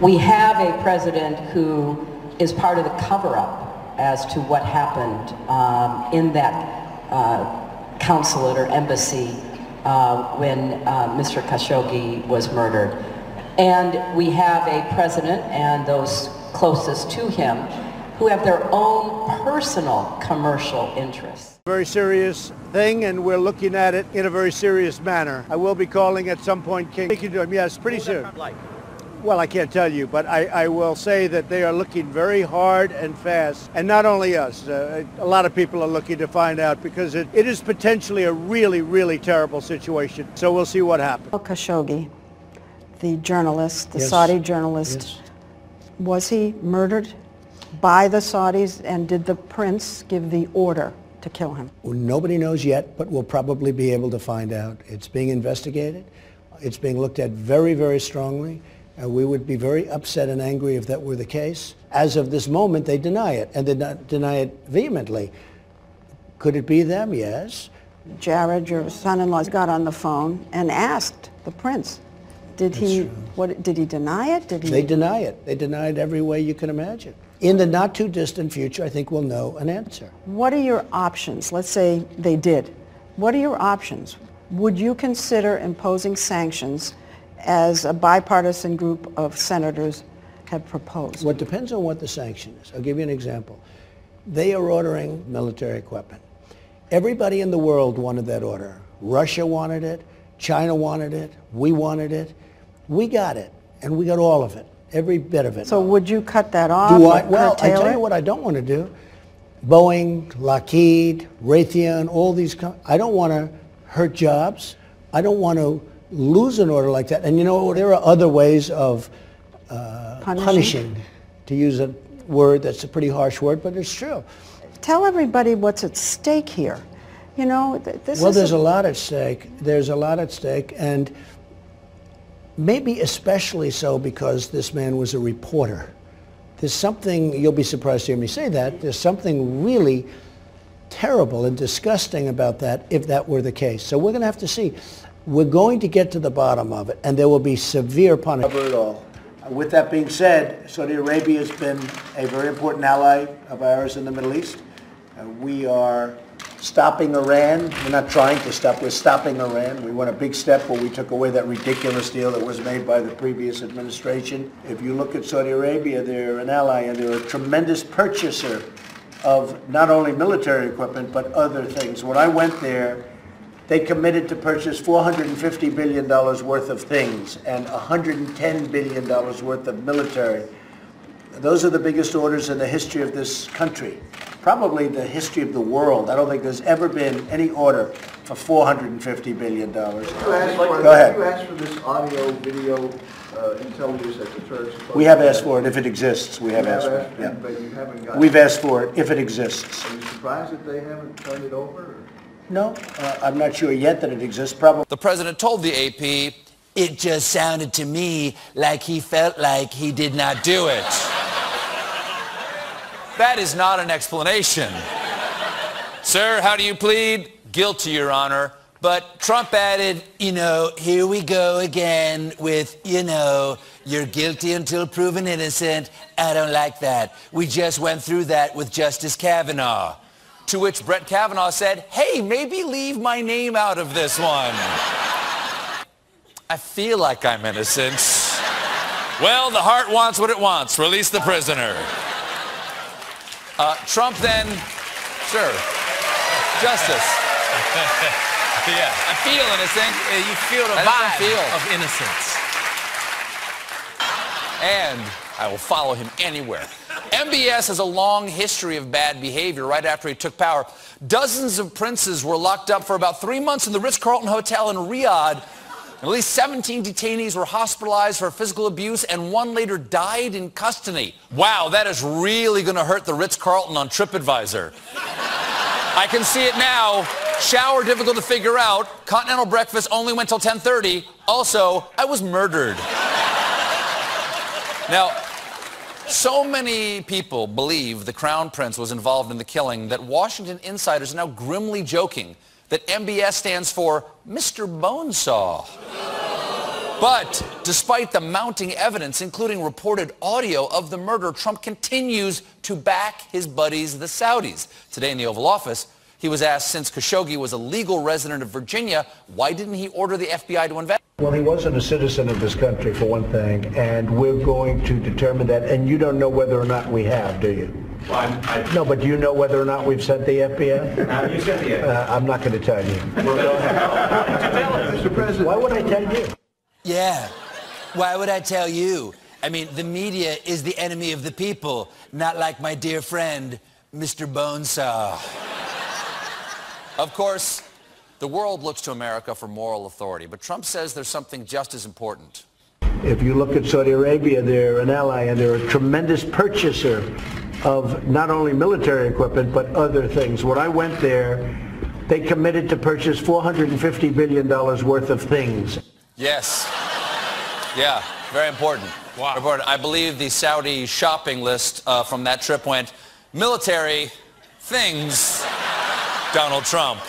We have a president who is part of the cover-up as to what happened in that consulate or embassy when Mr. Khashoggi was murdered. And we have a president and those closest to him who have their own personal commercial interests. Very serious thing, and we're looking at it in a very serious manner. I will be calling at some point King. Speaking to him, yes, pretty soon. Well, I can't tell you, but I will say that they are looking very hard and fast. And not only us, a lot of people are looking to find out, because it is potentially a really, really terrible situation. So we'll see what happens. Khashoggi, the journalist, the Yes. Saudi journalist, Yes. was he murdered by the Saudis, and did the prince give the order to kill him? Well, nobody knows yet, but we'll probably be able to find out. It's being investigated. It's being looked at very, very strongly. We would be very upset and angry if that were the case. As of this moment, they deny it, and they deny it vehemently. Could it be them? Yes. Jared, your son-in-law, got on the phone and asked the prince. Did he deny it? They deny it. They deny it every way you can imagine. In the not too distant future, I think we'll know an answer. What are your options? Let's say they did. What are your options? Would you consider imposing sanctions as a bipartisan group of senators have proposed? Well, it depends on what the sanction is. I'll give you an example. They are ordering military equipment. Everybody in the world wanted that order. Russia wanted it. China wanted it. We wanted it. We got it, and we got all of it, every bit of it. So would you cut that off? Well, I tell you what I don't want to do. Boeing, Lockheed, Raytheon, all these, I don't want to hurt jobs. I don't want to lose an order like that. And you know, there are other ways of punishing, to use a word that's a pretty harsh word, but it's true. Tell everybody what's at stake here. You know, there's a lot at stake. There's a lot at stake, and maybe especially so because this man was a reporter. There's something, you'll be surprised to hear me say that, there's something really terrible and disgusting about that if that were the case. So we're going to have to see. We're going to get to the bottom of it, and there will be severe punishment. Cover it all. With that being said, Saudi Arabia has been a very important ally of ours in the Middle East. We are stopping Iran. We're not trying to stop, we're stopping Iran. We went a big step where we took away that ridiculous deal that was made by the previous administration. If you look at Saudi Arabia, they're an ally, and they're a tremendous purchaser of not only military equipment, but other things. When I went there, they committed to purchase $450 billion worth of things and $110 billion worth of military. Those are the biggest orders in the history of this country, probably the history of the world. I don't think there's ever been any order for $450 billion. Go ahead. You asked for this audio, video intelligence at the church? We have asked for it if it exists. We have asked for it. Yeah. But you haven't got it. We've asked for it if it exists. Are you surprised that they haven't turned it over? Or? No, I'm not sure yet that it exists. Probably. The president told the AP, "It just sounded to me like he felt like he did not do it." That is not an explanation. Sir, how do you plead? Guilty, Your Honor. But Trump added, you know, here we go again with, you know, you're guilty until proven innocent. I don't like that. We just went through that with Justice Kavanaugh. To which Brett Kavanaugh said, hey, maybe leave my name out of this one. I feel like I'm innocent. Well, the heart wants what it wants. Release the prisoner. Trump then, sure, Justice. Yeah. I feel innocent. You feel the vibe of innocence. And I will follow him anywhere. MBS has a long history of bad behavior right after he took power. Dozens of princes were locked up for about 3 months in the Ritz-Carlton Hotel in Riyadh. At least 17 detainees were hospitalized for physical abuse, and one later died in custody. Wow, that is really going to hurt the Ritz-Carlton on TripAdvisor. I can see it now. Shower difficult to figure out. Continental breakfast only went till 10:30. Also, I was murdered. Now, so many people believe the Crown Prince was involved in the killing that Washington insiders are now grimly joking that MBS stands for Mr. Bonesaw. But despite the mounting evidence, including reported audio of the murder, Trump continues to back his buddies, the Saudis. Today in the Oval Office, he was asked, since Khashoggi was a legal resident of Virginia, why didn't he order the FBI to investigate? Well, he wasn't a citizen of this country, for one thing, and we're going to determine that. And you don't know whether or not we have, do you? Well, No, but do you know whether or not we've sent the FBI? you sent the FBI. I'm not going to tell you. Well, go ahead. Mr. President. Why would I tell you? Yeah. Why would I tell you? I mean, the media is the enemy of the people, not like my dear friend, Mr. Bonesaw. Of course, the world looks to America for moral authority, but Trump says there's something just as important. If you look at Saudi Arabia, they're an ally, and they're a tremendous purchaser of not only military equipment, but other things. When I went there, they committed to purchase $450 billion worth of things. Yes. Yeah, very important. Wow. Important. I believe the Saudi shopping list from that trip went military things, Donald Trump.